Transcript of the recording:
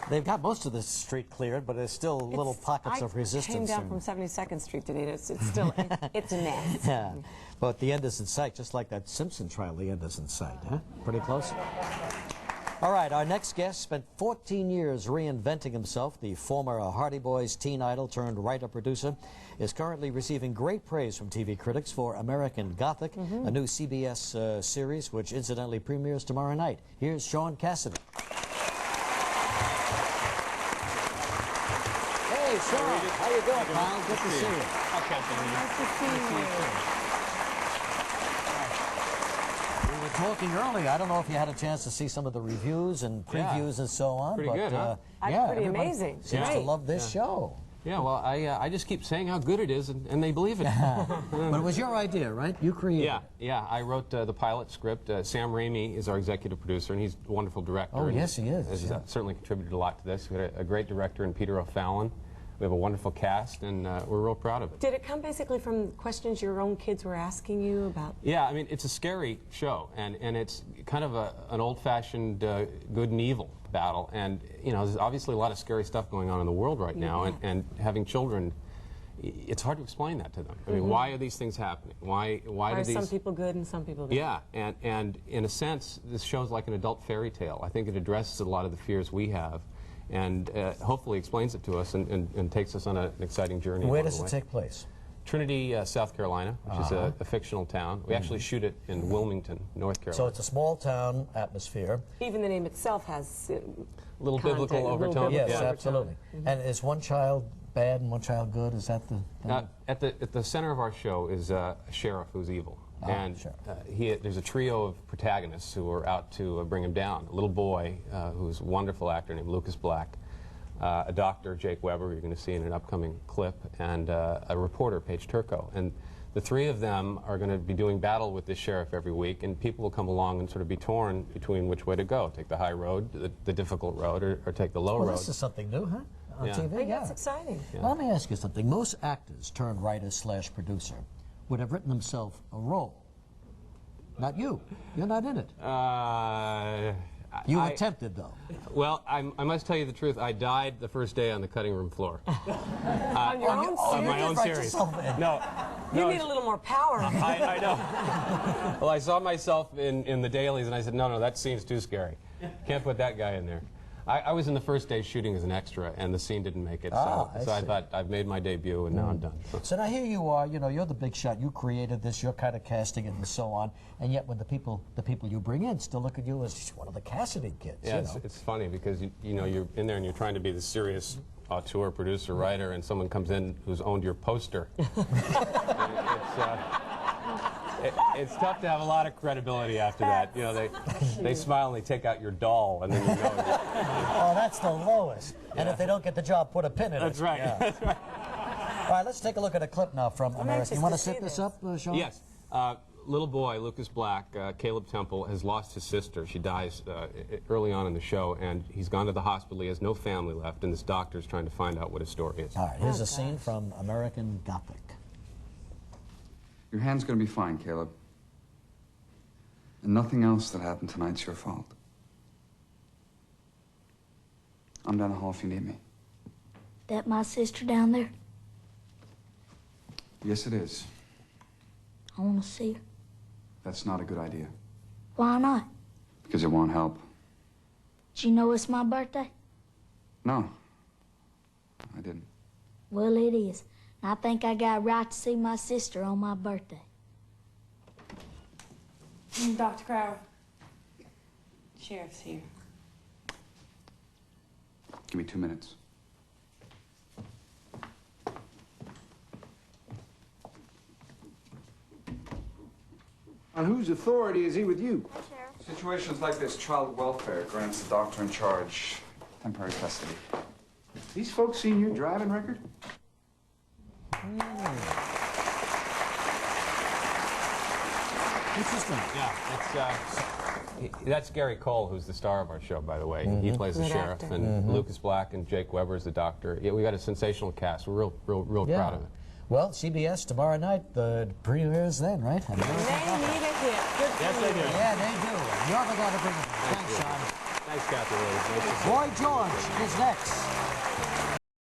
They've got most of the street cleared, but there's still little pockets of resistance. I came down from 72nd Street today. It's still, it's a mess. Yeah, but the end is in sight, just like that Simpson trial, the end is in sight, huh? Pretty close. All right, our next guest spent 14 years reinventing himself. The former Hardy Boys teen idol turned writer-producer is currently receiving great praise from TV critics for American Gothic, a new CBS series which incidentally premieres tomorrow night. Here's Shaun Cassidy. Hey, Shaun, how you doing, pal? Good to see you. Nice to see you. We were talking earlier. I don't know if you had a chance to see some of the reviews and previews and so on. Pretty good, huh? Yeah, pretty amazing. Seems to love this show. Yeah, well, I just keep saying how good it is, and they believe it. But it was your idea, right? You created it. Yeah. I wrote the pilot script. Sam Raimi is our executive producer, and he's a wonderful director. Oh, yes, he is. Has certainly contributed a lot to this. We had a great director in Peter O'Fallon. We have a wonderful cast, and we're real proud of it. Did it come basically from questions your own kids were asking you about? Yeah, I mean, it's a scary show, and it's kind of an old-fashioned good and evil battle. And, you know, there's obviously a lot of scary stuff going on in the world right now, and having children, it's hard to explain that to them. I mean, why are these things happening? Why are do some people good and some people bad? Yeah, and in a sense, this show's like an adult fairy tale. I think it addresses a lot of the fears we have, and hopefully explains it to us and takes us on an exciting journey. Where does it take place? Trinity, South Carolina, which is a fictional town. We actually shoot it in Wilmington, North Carolina. So it's a small town atmosphere. Even the name itself has a little biblical overtone. Yes, absolutely. And is one child bad and one child good? Is that the... At the center of our show is a sheriff who's evil. And there's a trio of protagonists who are out to bring him down. A little boy who's a wonderful actor named Lucas Black, a doctor, Jake Weber, you're going to see in an upcoming clip, and a reporter, Paige Turco. And the three of them are going to be doing battle with this sheriff every week, and people will come along and sort of be torn between which way to go. Take the high road, the difficult road, or take the low road. This is something new, huh? On TV? I think that's exciting. Well, let me ask you something. Most actors turned writer/producer would have written themselves a role. Not you. You're not in it. You attempted, though. Well, I must tell you the truth. I died the first day on the cutting room floor. On your own series? On my own series. No. You need a little more power. I know. Well, I saw myself in the dailies, and I said, no, that scene's too scary. Can't put that guy in there. I was in the first day shooting as an extra, and the scene didn't make it, so I thought I've made my debut, and now I'm done. So now here you are, you know, you're the big shot, you created this, you're kind of casting it and so on, and yet when the people you bring in still look at you as one of the Cassidy kids. Yeah, it's funny because, you know, you're in there and you're trying to be the serious auteur, producer, writer, and someone comes in who's owned your poster. It's tough to have a lot of credibility after that. You know, they smile and they take out your doll, and then you know. Oh, that's the lowest. Yeah. And if they don't get the job, put a pin in it. That's right. Yeah. That's right. All right, let's take a look at a clip now from American. You want to set this up, Shaun? Yes. Little boy, Lucas Black, Caleb Temple, has lost his sister. She dies early on in the show, and he's gone to the hospital. He has no family left, and this doctor's trying to find out what his story is. All right, here's a scene from American Gothic. Your hand's gonna be fine, Caleb. And nothing else that happened tonight's your fault. I'm down the hall if you need me. That my sister down there? Yes, it is. I want to see her. That's not a good idea. Why not? Because it won't help. Did you know it's my birthday? No, I didn't. Well, it is. I think I got a right to see my sister on my birthday. Dr. Crowder. Sheriff's here. Give me 2 minutes. On whose authority is he with you? Hey, Sheriff. Situations like this, child welfare grants the doctor in charge temporary custody. These folks seen your driving record? Interesting. Yeah, that's Gary Cole, who's the star of our show, by the way. He plays the sheriff, and Lucas Black and Jake Weber is the doctor. Yeah, we got a sensational cast. We're real proud of it. Well, CBS tomorrow night, the premieres then, right? They need a hit. Good yes, they do. Yeah, they do. You're the guy to bring it. Thanks, Shaun. Thanks, Kathy. Nice to see you. Boy George is next.